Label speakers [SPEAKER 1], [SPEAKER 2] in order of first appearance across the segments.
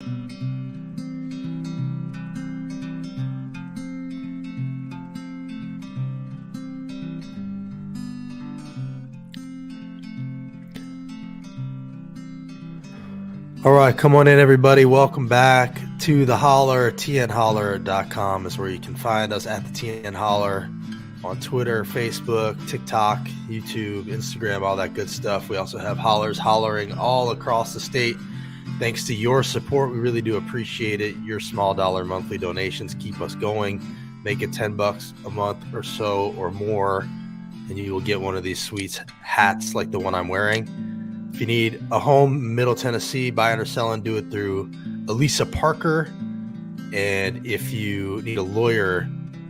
[SPEAKER 1] All right, come on in, everybody. Welcome back to The Holler. TNHoller.com is where you can find us at the TN Holler on Twitter, Facebook, TikTok, YouTube, Instagram, all that good stuff. We also have hollers hollering all across the state. Thanks to your support, we really do appreciate it. Your small dollar monthly donations keep us going. Make it $10 a month or so or more, and you will get one of these sweet hats like the one I'm wearing. If you need a home, Middle Tennessee, buying or selling, do it through Elisa Parker. And if you need a lawyer,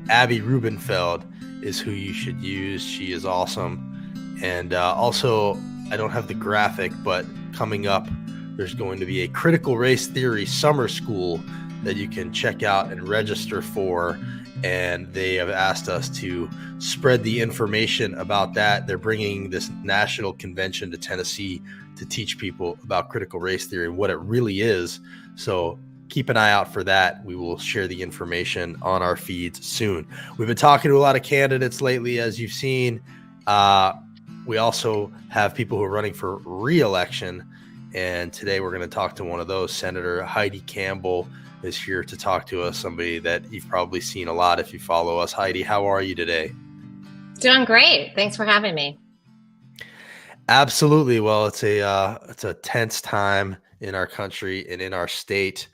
[SPEAKER 1] Abby Rubenfeld is who you should use. She is awesome. And also, I don't have the graphic, but coming up, there's going to be a critical race theory summer school that you can check out and register for. And they have asked us to spread the information about that. They're bringing this national convention to Tennessee to teach people about critical race theory and what it really is. So keep an eye out for that. We will share the information on our feeds soon. We've been talking to a lot of candidates lately, as you've seen. We also have people who are running for re-election. And today we're going to talk to one of those. Senator Heidi Campbell is here to talk to us, somebody that you've probably seen a lot if you follow us. Heidi, how are you today?
[SPEAKER 2] Doing great. Thanks for having me.
[SPEAKER 1] Absolutely. Well, it's a tense time in our country and in our state,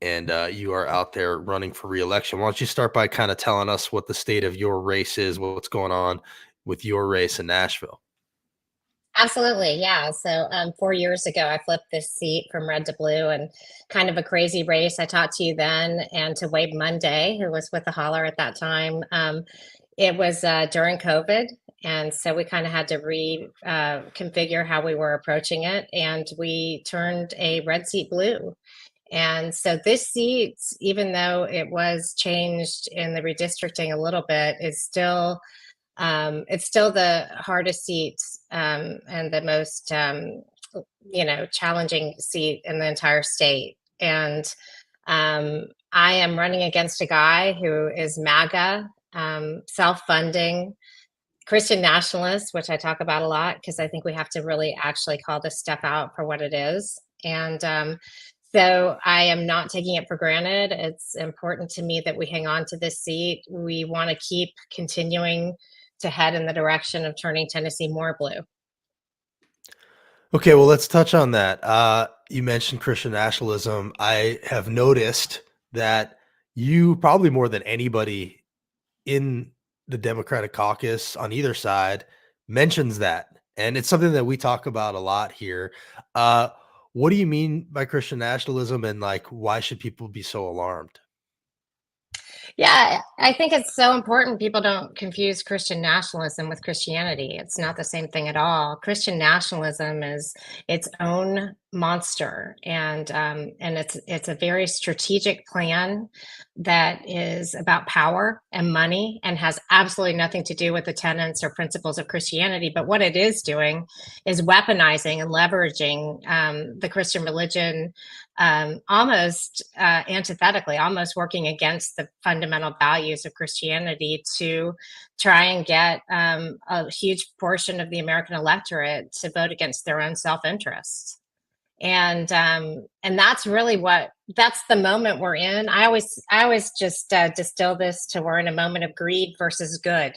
[SPEAKER 1] and you are out there running for re-election. Why don't you start by kind of telling us what the state of your race is, what's going on with your race in Nashville?
[SPEAKER 2] Absolutely. Yeah. So 4 years ago, I flipped this seat from red to blue, and kind of a crazy race. I talked to you then and to Wade Monday, who was with the Holler at that time. It was during COVID. And so we kind of had to reconfigure how we were approaching it. And we turned a red seat blue. And so this seat, even though it was changed in the redistricting a little bit, is still it's still the hardest seat and the most challenging seat in the entire state. And I am running against a guy who is MAGA, self-funding, Christian nationalist, which I talk about a lot because I think we have to really actually call this stuff out for what it is. And so I am not taking it for granted. It's important to me that we hang on to this seat. We want to keep continuing to head in the direction of turning Tennessee more blue.
[SPEAKER 1] Okay, well, let's touch on that. You mentioned Christian nationalism. I have noticed that you probably more than anybody in the Democratic caucus on either side mentions that. And it's something that we talk about a lot here. What do you mean by Christian nationalism, and like, why should people be so alarmed?
[SPEAKER 2] Yeah, I think it's so important people don't confuse Christian nationalism with Christianity. It's not the same thing at all. Christian nationalism is its own monster, and it's a very strategic plan that is about power and money and has absolutely nothing to do with the tenets or principles of Christianity. But what it is doing is weaponizing and leveraging the Christian religion, almost antithetically, almost working against the fundamental values of Christianity to try and get a huge portion of the American electorate to vote against their own self-interest. And that's really that's the moment we're in. I always just distill this to, we're in a moment of greed versus good.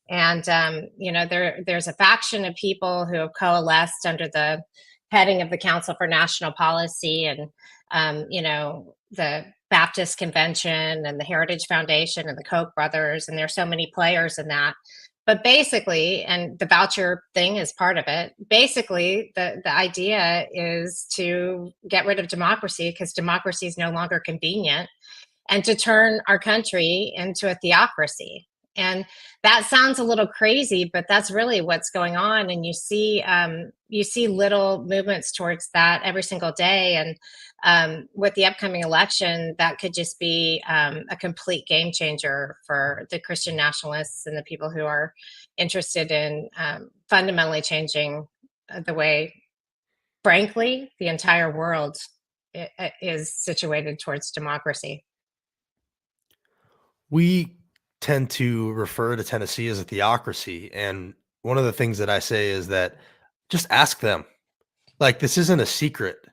[SPEAKER 2] And there's a faction of people who have coalesced under the heading of the Council for National Policy, and the Baptist Convention and the Heritage Foundation and the Koch brothers, and there's so many players in that. But basically, and the voucher thing is part of it, basically the idea is to get rid of democracy because democracy is no longer convenient, and to turn our country into a theocracy. And that sounds a little crazy, but that's really what's going on. And you see little movements towards that every single day. And with the upcoming election, that could just be a complete game changer for the Christian nationalists and the people who are interested in fundamentally changing the way, frankly, the entire world is situated towards democracy.
[SPEAKER 1] We tend to refer to Tennessee as a theocracy. And one of the things that I say is that just ask them. Like, this isn't a secret.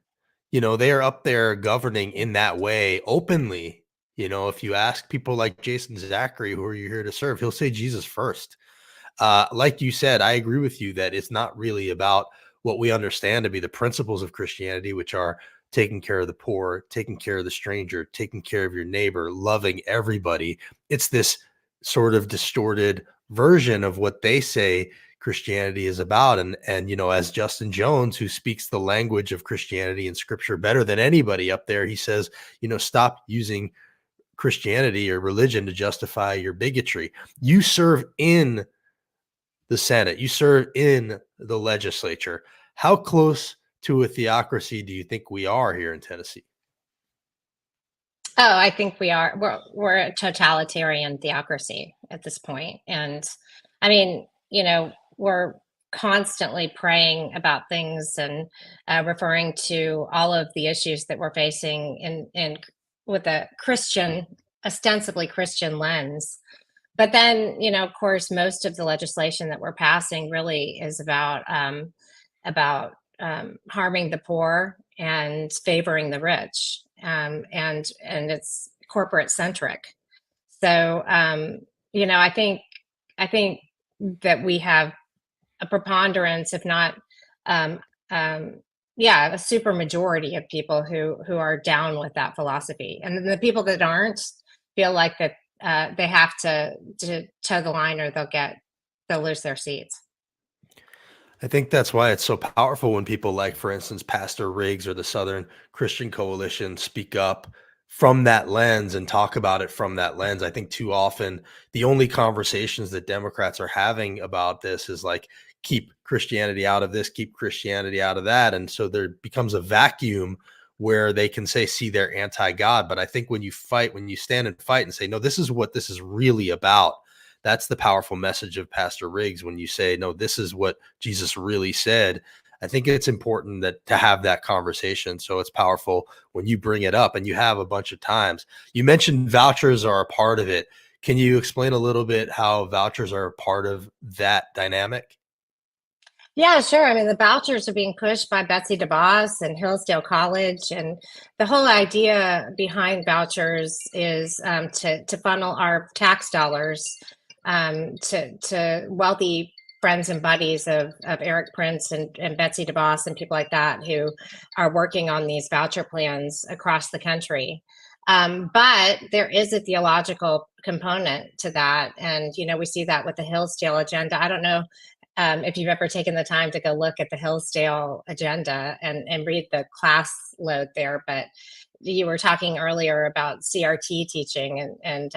[SPEAKER 1] They are up there governing in that way openly. If you ask people like Jason Zachary, who are you here to serve, he'll say Jesus first. Like you said, I agree with you that it's not really about what we understand to be the principles of Christianity, which are taking care of the poor, taking care of the stranger, taking care of your neighbor, loving everybody. It's this sort of distorted version of what they say Christianity is about. And as Justin Jones, who speaks the language of Christianity and scripture better than anybody up there, he says, stop using Christianity or religion to justify your bigotry. You serve in the Senate, you serve in the legislature. How close to a theocracy do you think we are here in Tennessee?
[SPEAKER 2] Oh, I think we are. We're a totalitarian theocracy at this point, and I mean, we're constantly praying about things and referring to all of the issues that we're facing in with a Christian, ostensibly Christian lens. But then, of course, most of the legislation that we're passing really is about harming the poor and favoring the rich, and it's corporate centric. So, I think that we have a preponderance, if not, um, um, yeah, a super majority of people who are down with that philosophy, and the people that aren't feel like that they have to toe the line, or they'll lose their seats.
[SPEAKER 1] I think that's why it's so powerful when people like, for instance, Pastor Riggs or the Southern Christian Coalition speak up from that lens and talk about it from that lens. I think too often the only conversations that Democrats are having about this is like, keep Christianity out of this, keep Christianity out of that. And so there becomes a vacuum where they can say, see, they're anti-God. But I think when you fight, when you stand and fight and say, no, this is what this is really about, that's the powerful message of Pastor Riggs. When you say, no, this is what Jesus really said, I think it's important that to have that conversation. So it's powerful when you bring it up, and you have a bunch of times. You mentioned vouchers are a part of it. Can you explain a little bit how vouchers are a part of that dynamic?
[SPEAKER 2] Yeah, sure. I mean, the vouchers are being pushed by Betsy DeVos and Hillsdale College, and the whole idea behind vouchers is to funnel our tax dollars to wealthy friends and buddies of Eric Prince and Betsy DeVos and people like that who are working on these voucher plans across the country. But there is a theological component to that, and we see that with the Hillsdale agenda. I don't know if you've ever taken the time to go look at the Hillsdale agenda and read the class load there, but you were talking earlier about CRT teaching, and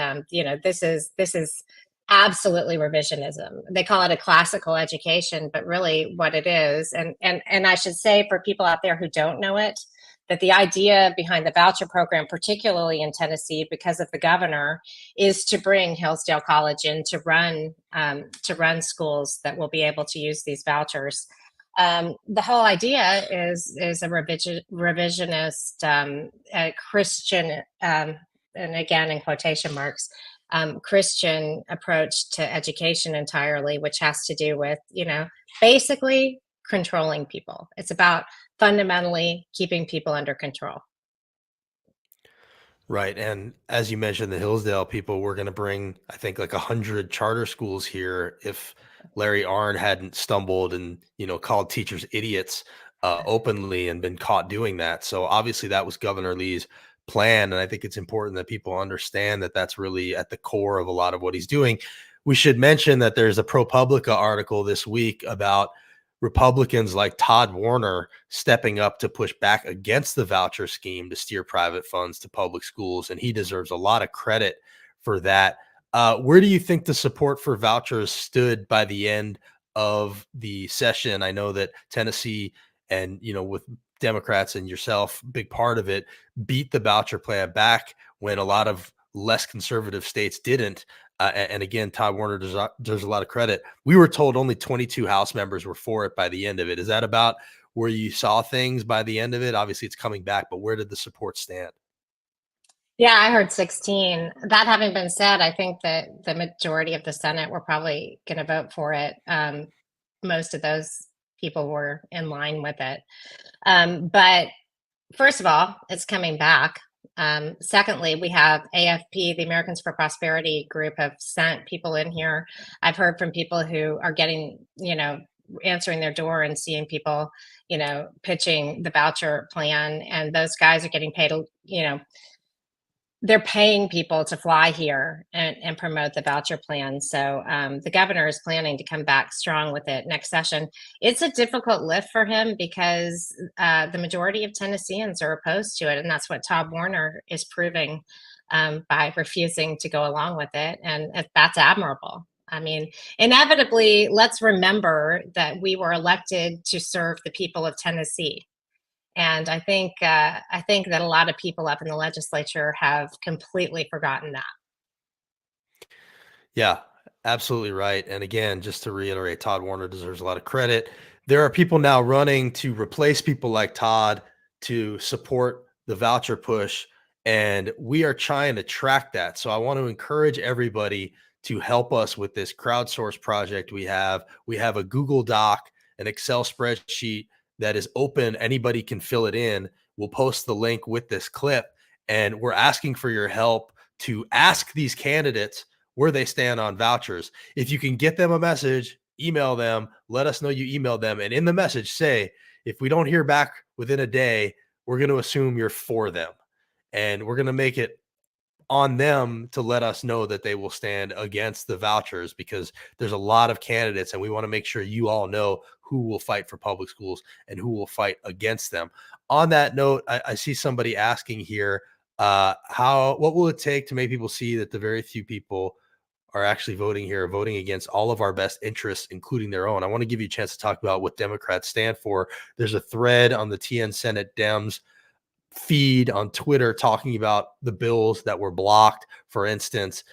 [SPEAKER 2] this is absolutely revisionism. They call it a classical education, but really what it is, and I should say for people out there who don't know it, that the idea behind the voucher program, particularly in Tennessee, because of the governor, is to bring Hillsdale College in to run schools that will be able to use these vouchers. The whole idea is a revisionist a Christian, and again in quotation marks, Christian approach to education entirely, which has to do with basically controlling people. It's about fundamentally keeping people under control.
[SPEAKER 1] Right. And as you mentioned, the Hillsdale people were going to bring, I think, like 100 charter schools here if Larry Arnn hadn't stumbled and, called teachers idiots openly and been caught doing that. So obviously that was Governor Lee's plan. And I think it's important that people understand that that's really at the core of a lot of what he's doing. We should mention that there's a ProPublica article this week about Republicans like Todd Warner stepping up to push back against the voucher scheme to steer private funds to public schools, and he deserves a lot of credit for that. Where do you think the support for vouchers stood by the end of the session? I know that Tennessee and, with Democrats and yourself, big part of it, beat the voucher plan back when a lot of less conservative states didn't. And again, Todd Warner deserves a lot of credit. We were told only 22 House members were for it by the end of it. Is that about where you saw things by the end of it? Obviously it's coming back, but where did the support stand?
[SPEAKER 2] Yeah, I heard 16. That having been said, I think that the majority of the Senate were probably going to vote for it. Most of those people were in line with it. But first of all, it's coming back. Secondly, we have AFP, the Americans for Prosperity group, have sent people in here. I've heard from people who are getting, answering their door and seeing people, pitching the voucher plan, and those guys are getting paid, they're paying people to fly here and promote the voucher plan. So the governor is planning to come back strong with it next session. It's a difficult lift for him because the majority of Tennesseans are opposed to it. And that's what Todd Warner is proving by refusing to go along with it. And that's admirable. I mean, inevitably, let's remember that we were elected to serve the people of Tennessee. And I think that a lot of people up in the legislature have completely forgotten that.
[SPEAKER 1] Yeah, absolutely right. And again, just to reiterate, Todd Warner deserves a lot of credit. There are people now running to replace people like Todd to support the voucher push, and we are trying to track that. So I want to encourage everybody to help us with this crowdsource project we have. We have a Google Doc, an Excel spreadsheet that is open. Anybody can fill it in. We'll post the link with this clip, and we're asking for your help to ask these candidates where they stand on vouchers. If you can get them a message, email them, let us know you emailed them. And in the message, say, if we don't hear back within a day, we're going to assume you're for them. And we're going to make it on them to let us know that they will stand against the vouchers, because there's a lot of candidates and we want to make sure you all know who will fight for public schools and who will fight against them. On that note, I see somebody asking here, what will it take to make people see that the very few people are actually voting here, voting against all of our best interests, including their own? I want to give you a chance to talk about what Democrats stand for. There's a thread on the TN Senate Dems feed on Twitter talking about the bills that were blocked. For instance,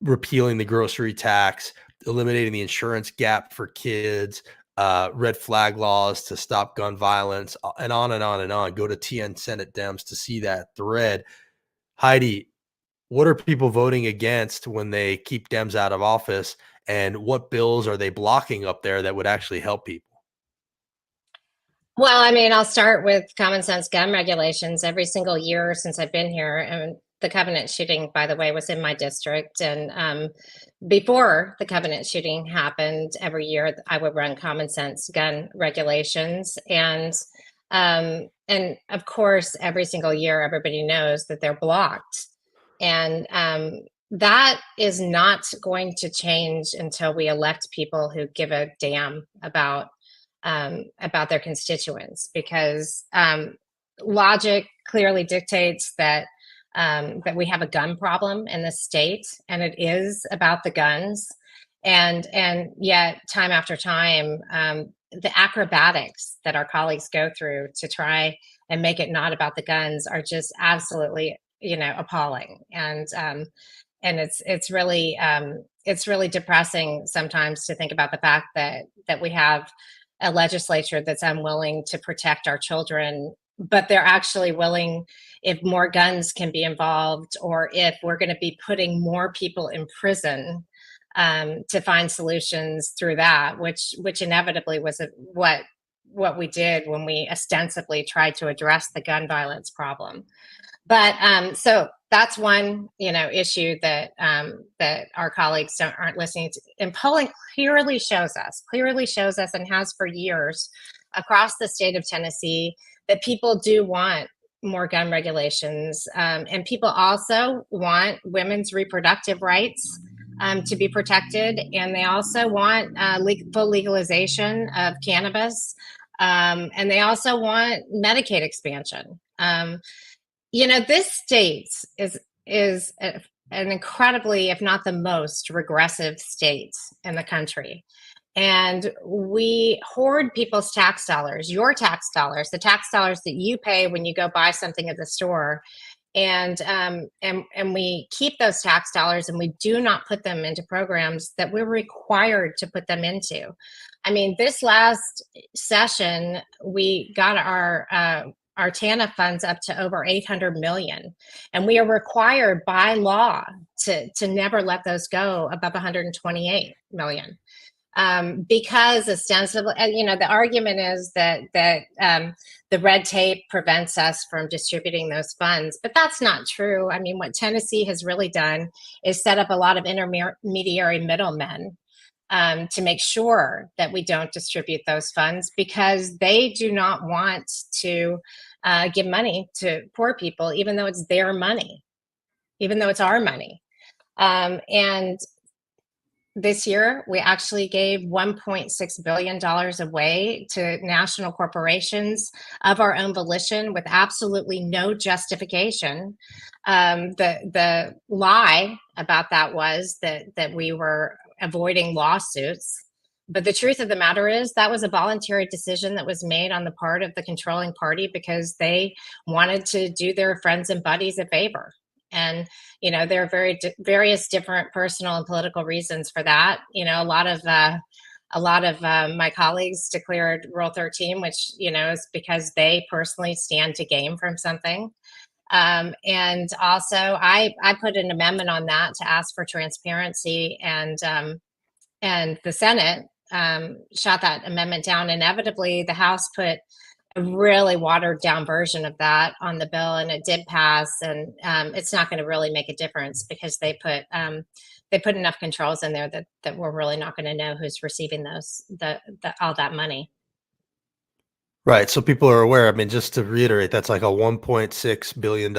[SPEAKER 1] repealing the grocery tax, eliminating the insurance gap for kids, red flag laws to stop gun violence, and on and on and on. Go to TN Senate Dems to see that thread. Heidi, what are people voting against when they keep Dems out of office, and what bills are they blocking up there that would actually help people?
[SPEAKER 2] Well, I mean, I'll start with common sense gun regulations. Every single year since I've been here, and the Covenant shooting, by the way, was in my district. And before the Covenant shooting happened, every year I would run common sense gun regulations. And of course, every single year, everybody knows that they're blocked. And that is not going to change until we elect people who give a damn about their constituents, because logic clearly dictates that that we have a gun problem in the state, and it is about the guns. And yet, time after time, the acrobatics that our colleagues go through to try and make it not about the guns are just absolutely, appalling. And it's really depressing sometimes to think about the fact that we have a legislature that's unwilling to protect our children, but they're actually willing, if more guns can be involved, or if we're going to be putting more people in prison, to find solutions through that, which inevitably was what we did when we ostensibly tried to address the gun violence problem. But so that's one, issue that that our colleagues aren't listening to. And polling clearly shows us, and has for years across the state of Tennessee, that people do want more gun regulations, and people also want women's reproductive rights to be protected, and they also want full legalization of cannabis, and they also want Medicaid expansion. This state is an incredibly, if not the most regressive state in the country. And we hoard people's tax dollars, your tax dollars, the tax dollars that you pay when you go buy something at the store. and we keep those tax dollars and we do not put them into programs that we're required to put them into. I mean, this last session, we got our TANF funds up to over 800 million, and we are required by law to never let those go above 128 million. Because ostensibly, the argument is that the red tape prevents us from distributing those funds, but that's not true. I mean, what Tennessee has really done is set up a lot of intermediary middlemen to make sure that we don't distribute those funds, because they do not want to give money to poor people, even though it's their money, even though it's our money. And this year, we actually gave $1.6 billion away to national corporations of our own volition with absolutely no justification. The lie about that was that we were avoiding lawsuits. But the truth of the matter is that was a voluntary decision that was made on the part of the controlling party because they wanted to do their friends and buddies a favor. And there are various different personal and political reasons for that. A lot of my colleagues declared Rule 13, which is because they personally stand to gain from something. And also, I put an amendment on that to ask for transparency, and the Senate shot that amendment down. Inevitably, the House put a really watered down version of that on the bill, and it did pass. And it's not going to really make a difference because they put enough controls in there that we're really not going to know who's receiving all that money.
[SPEAKER 1] Right. So people are aware. I mean, just to reiterate, that's like a $1.6 billion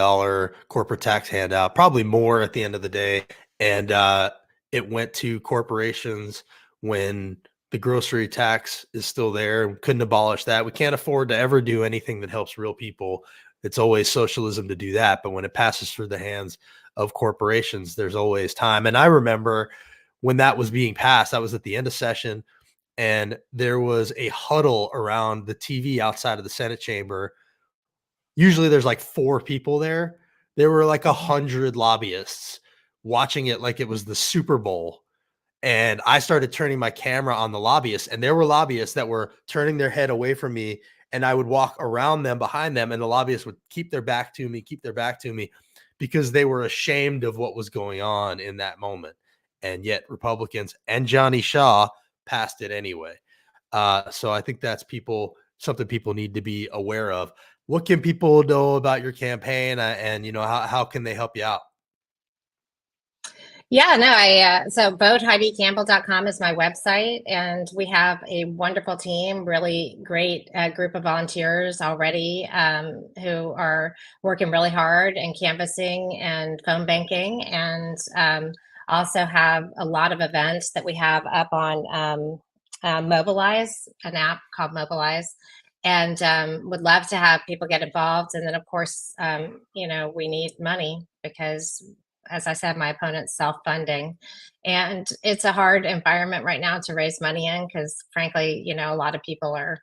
[SPEAKER 1] corporate tax handout, probably more at the end of the day. And it went to corporations when the grocery tax is still there. We couldn't abolish that. We can't afford to ever do anything that helps real people. It's always socialism to do that. But when it passes through the hands of corporations, there's always time. And I remember when that was being passed, that was at the end of session, and there was a huddle around the TV outside of the Senate chamber. Usually there's like 4 people there. There were like 100 lobbyists watching it like it was the Super Bowl. And I started turning my camera on the lobbyists, and there were lobbyists that were turning their head away from me, and I would walk around them, behind them, and the lobbyists would keep their back to me because they were ashamed of what was going on in that moment. And yet Republicans and Johnny Shaw passed it anyway. So I think that's something people need to be aware of. What can people know about your campaign, and how can they help you out?
[SPEAKER 2] Yeah, no, so voteHeidiCampbell.com is my website, and we have a wonderful team, really great group of volunteers already who are working really hard and canvassing and phone banking, and also have a lot of events that we have up on Mobilize, an app called Mobilize, and would love to have people get involved. And then, of course, we need money because, as I said, my opponent's self-funding, and it's a hard environment right now to raise money in because, frankly, a lot of people are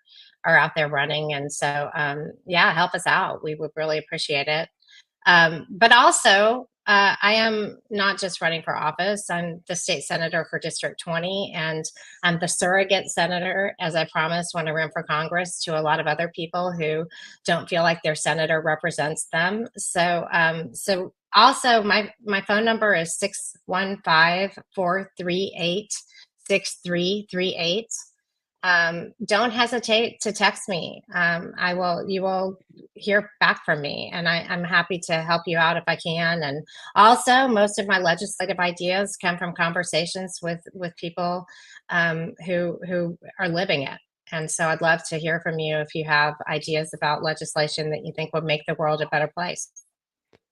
[SPEAKER 2] out there running, and so help us out. We would really appreciate it. But also, I am not just running for office. I'm the state senator for District 20, and I'm the surrogate senator, as I promised when I ran for Congress, to a lot of other people who don't feel like their senator represents them. So also, my phone number is 615-438-6338. Don't hesitate to text me. You will hear back from me, and I'm happy to help you out if I can. And also, most of my legislative ideas come from conversations with people who are living it. And so I'd love to hear from you if you have ideas about legislation that you think would make the world a better place.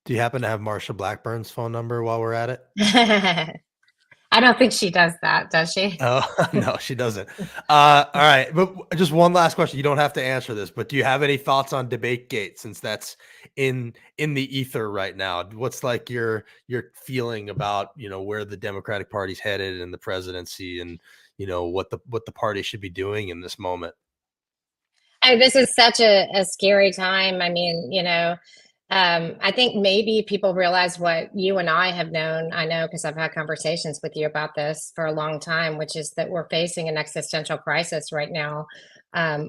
[SPEAKER 1] Do you happen to have Marsha Blackburn's phone number while we're at it?
[SPEAKER 2] I don't think she does that, does she?
[SPEAKER 1] Oh, no, she doesn't. All right. But just one last question. You don't have to answer this, but do you have any thoughts on DebateGate, since that's in the ether right now? What's like your feeling about, where the Democratic Party's headed and the presidency, and, what the party should be doing in this moment?
[SPEAKER 2] This is such a scary time. I mean, I think maybe people realize what you and I have known. I know because I've had conversations with you about this for a long time, which is that we're facing an existential crisis right now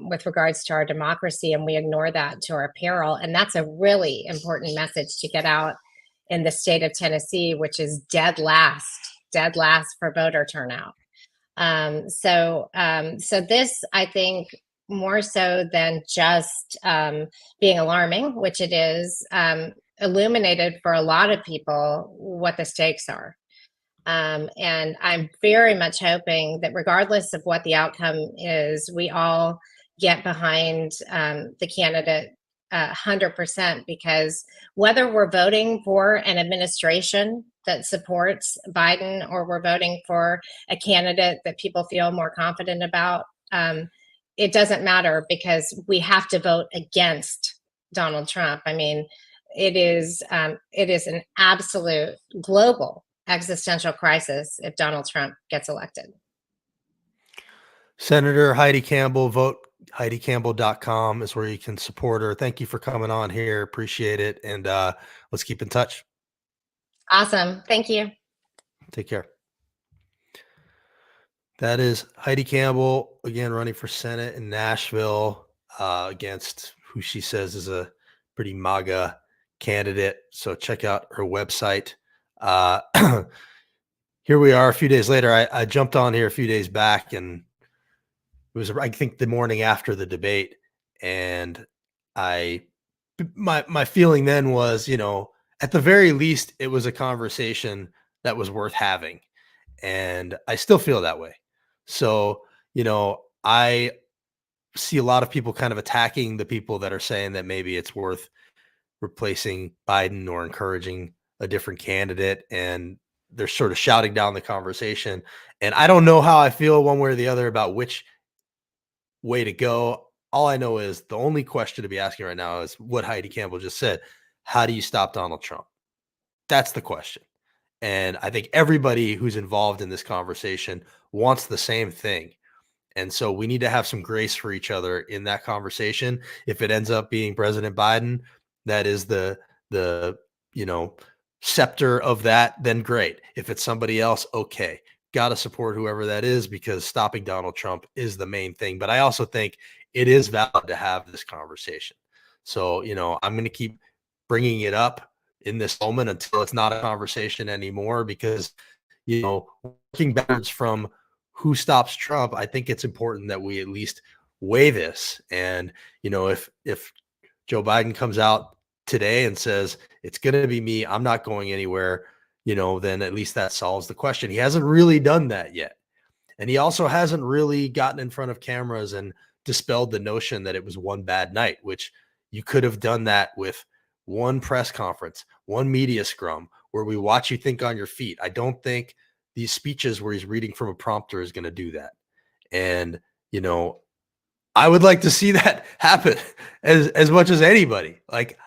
[SPEAKER 2] with regards to our democracy, and we ignore that to our peril. And that's a really important message to get out in the state of Tennessee, which is dead last for voter turnout. So this, I think, more so than just being alarming, which it is, illuminated for a lot of people what the stakes are. And I'm very much hoping that regardless of what the outcome is, we all get behind the candidate 100%, because whether we're voting for an administration that supports Biden or we're voting for a candidate that people feel more confident about, it doesn't matter, because we have to vote against Donald Trump. I mean, it is an absolute global existential crisis if Donald Trump gets elected.
[SPEAKER 1] Senator Heidi Campbell, vote HeidiCampbell.com is where you can support her. Thank you for coming on here. Appreciate it. And let's keep in touch.
[SPEAKER 2] Awesome. Thank you.
[SPEAKER 1] Take care. That is Heidi Campbell, again, running for Senate in Nashville against who she says is a pretty MAGA candidate. So check out her website. Here we are a few days later. I jumped on here a few days back, and it was, I think, the morning after the debate. And my feeling then was, at the very least, it was a conversation that was worth having. And I still feel that way. So, I see a lot of people kind of attacking the people that are saying that maybe it's worth replacing Biden or encouraging a different candidate. And they're sort of shouting down the conversation. And I don't know how I feel one way or the other about which way to go. All I know is the only question to be asking right now is what Heidi Campbell just said. How do you stop Donald Trump? That's the question. And I think everybody who's involved in this conversation wants the same thing. And so we need to have some grace for each other in that conversation. If it ends up being President Biden, that is the scepter of that, then great. If it's somebody else, okay. Got to support whoever that is, because stopping Donald Trump is the main thing. But I also think it is valid to have this conversation. So, I'm going to keep bringing it up in this moment until it's not a conversation anymore, because, working backwards from who stops Trump, I think it's important that we at least weigh this. And, if Joe Biden comes out today and says, it's going to be me, I'm not going anywhere, then at least that solves the question. He hasn't really done that yet. And he also hasn't really gotten in front of cameras and dispelled the notion that it was one bad night, which you could have done that with one press conference, one media scrum where we watch you think on your feet. I don't think these speeches where he's reading from a prompter is going to do that. And, I would like to see that happen as much as anybody. Like,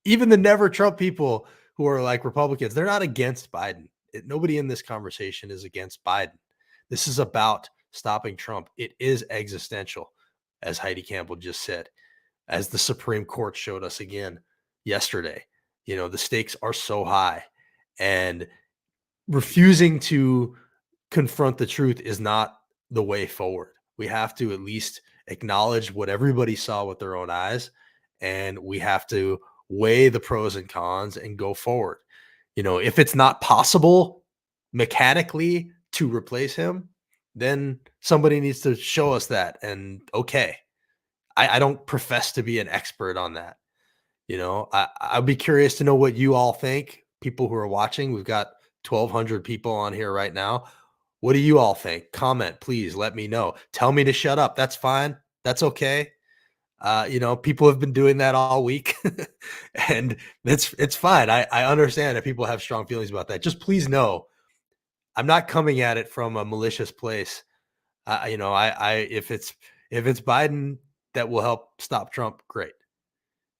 [SPEAKER 1] even the never Trump people who are like Republicans, they're not against Biden. Nobody in this conversation is against Biden. This is about stopping Trump. It is existential, as Heidi Campbell just said, as the Supreme Court showed us again yesterday. The stakes are so high, and refusing to confront the truth is not the way forward. We have to at least acknowledge what everybody saw with their own eyes, and we have to weigh the pros and cons and go forward. If it's not possible mechanically to replace him, then somebody needs to show us that. And okay, I don't profess to be an expert on that. I'd be curious to know what you all think, people who are watching. We've got 1,200 people on here right now. What do you all think? Comment, please. Let me know. Tell me to shut up. That's fine. That's okay. People have been doing that all week, and it's fine. I understand that people have strong feelings about that. Just please know, I'm not coming at it from a malicious place. If it's Biden that will help stop Trump, great.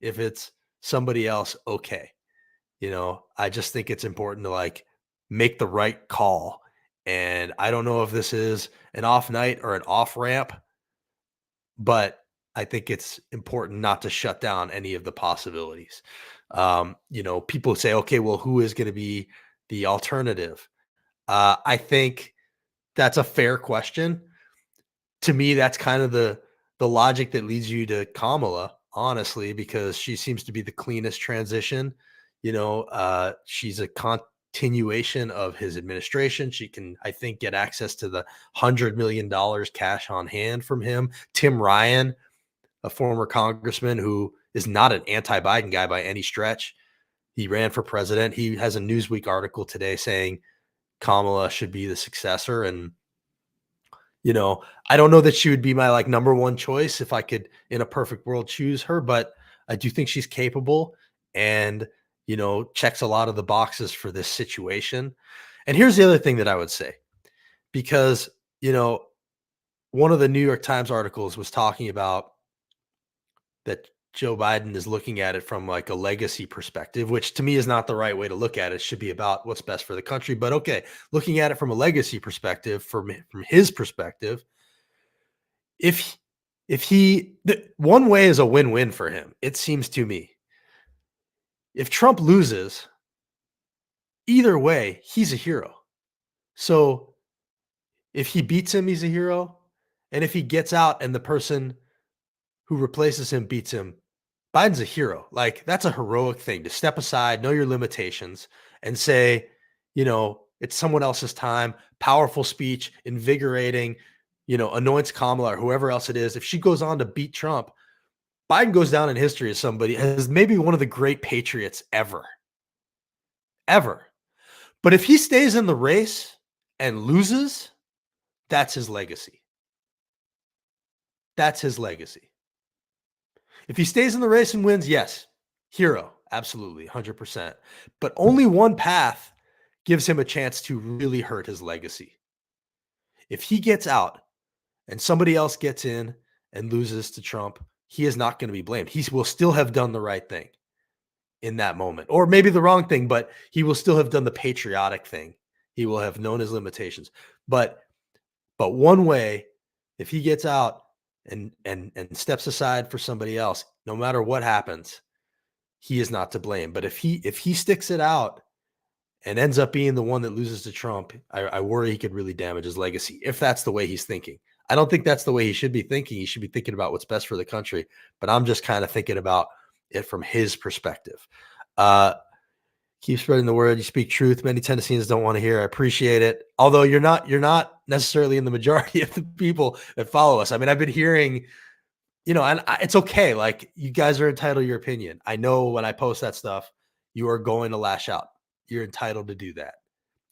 [SPEAKER 1] If it's somebody else, okay. I just think it's important to make the right call. And I don't know if this is an off night or an off ramp, but I think it's important not to shut down any of the possibilities. People say, okay, well, who is going to be the alternative? I think that's a fair question. To me, that's kind of the logic that leads you to Kamala, honestly, because she seems to be the cleanest transition. She's a continuation of his administration. She can, I think, get access to the $100 million cash on hand from him. Tim Ryan, a former congressman who is not an anti-Biden guy by any stretch. He ran for president. He has a Newsweek article today saying Kamala should be the successor. And, I don't know that she would be my like number one choice if I could, in a perfect world, choose her, but I do think she's capable and, checks a lot of the boxes for this situation. And here's the other thing that I would say, because, one of the New York Times articles was talking about that Joe Biden is looking at it from like a legacy perspective, which to me is not the right way to look at it. It should be about what's best for the country. But okay, looking at it from a legacy perspective, from his perspective, if one way is a win-win for him, it seems to me. If Trump loses, either way, he's a hero. So if he beats him, he's a hero. And if he gets out and the person who replaces him beats him, Biden's a hero. Like, that's a heroic thing to step aside, know your limitations, and say, it's someone else's time. Powerful speech, invigorating, anoints Kamala or whoever else it is. If she goes on to beat Trump, Biden goes down in history as somebody as maybe one of the great patriots ever. Ever. But if he stays in the race and loses, that's his legacy. That's his legacy. If he stays in the race and wins, yes, hero, absolutely, 100%. But only one path gives him a chance to really hurt his legacy. If he gets out and somebody else gets in and loses to Trump, he is not going to be blamed. He will still have done the right thing in that moment, or maybe the wrong thing, but he will still have done the patriotic thing. He will have known his limitations. But one way, if he gets out and steps aside for somebody else, no matter what happens, he is not to blame. But if he sticks it out and ends up being the one that loses to Trump, I worry he could really damage his legacy if that's the way he's thinking. I don't think that's the way he should be thinking. He should be thinking about what's best for the country. But I'm just kind of thinking about it from his perspective. Keep spreading the word. You speak truth. Many Tennesseans don't want to hear. I appreciate it. Although you're not necessarily in the majority of the people that follow us. I mean, I've been hearing, and it's okay. Like, you guys are entitled to your opinion. I know when I post that stuff, you are going to lash out. You're entitled to do that.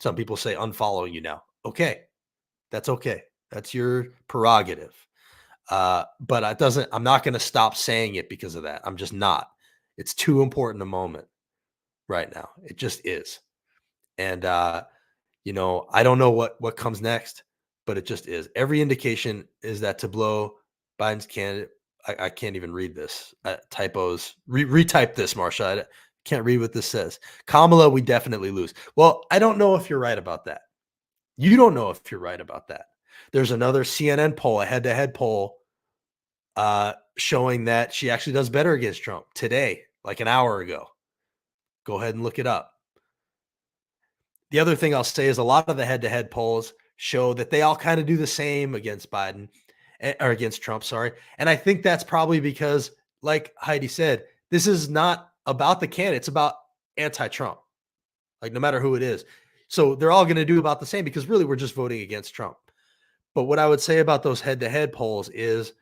[SPEAKER 1] Some people say unfollowing you now. Okay. That's okay. That's your prerogative. But I'm not going to stop saying it because of that. I'm just not. It's too important a moment right now. It just is. And, I don't know what comes next, but it just is. Every indication is that to blow Biden's candidate, I can't even read this. Typos. Retype this, Marsha. I can't read what this says. Kamala, we definitely lose. Well, I don't know if you're right about that. You don't know if you're right about that. There's another CNN poll, a head-to-head poll, showing that she actually does better against Trump today, like an hour ago. Go ahead and look it up. The other thing I'll say is a lot of the head-to-head polls show that they all kind of do the same against Biden or against Trump, sorry. And I think that's probably because, like Heidi said, this is not about the candidate. It's about anti-Trump, like no matter who it is. So they're all going to do about the same because really we're just voting against Trump. But what I would say about those head-to-head polls is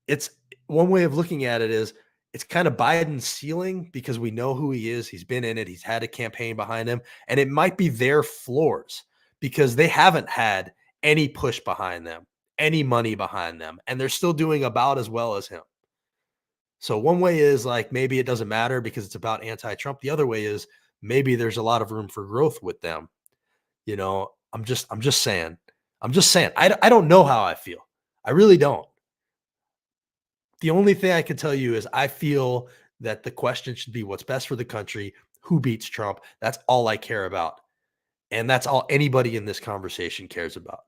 [SPEAKER 1] it's one way of looking at it is it's kind of Biden's ceiling because we know who he is. He's been in it. He's had a campaign behind him. And it might be their floors because they haven't had any push behind them, any money behind them. And they're still doing about as well as him. So one way is like maybe it doesn't matter because it's about anti-Trump. The other way is maybe there's a lot of room for growth with them. I'm just saying. I don't know how I feel. I really don't. The only thing I can tell you is I feel that the question should be what's best for the country, who beats Trump. That's all I care about. And that's all anybody in this conversation cares about.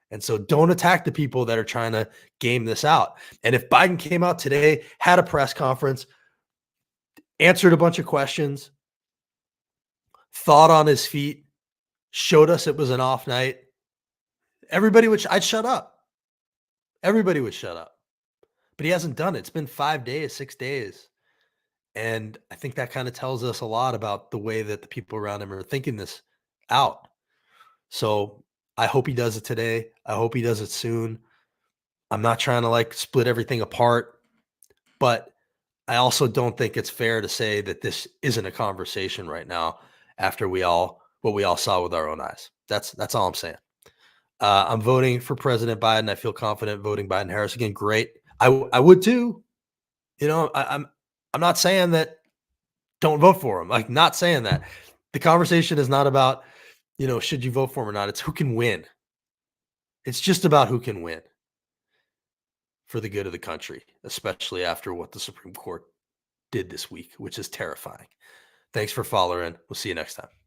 [SPEAKER 1] And so don't attack the people that are trying to game this out. And if Biden came out today, had a press conference, answered a bunch of questions, thought on his feet, showed us it was an off night, I'd shut up. Everybody would shut up. But he hasn't done it. It's been 5 days, 6 days. And I think that kind of tells us a lot about the way that the people around him are thinking this out. So I hope he does it today. I hope he does it soon. I'm not trying to like split everything apart, but I also don't think it's fair to say that this isn't a conversation right now after what we all saw with our own eyes. That's all I'm saying. I'm voting for President Biden. I feel confident voting Biden Harris again. Great. I would too. You know, I'm not saying that don't vote for him. Like, not saying that. The conversation is not about, should you vote for him or not. It's who can win. It's just about who can win for the good of the country, especially after what the Supreme Court did this week, which is terrifying. Thanks for following. We'll see you next time.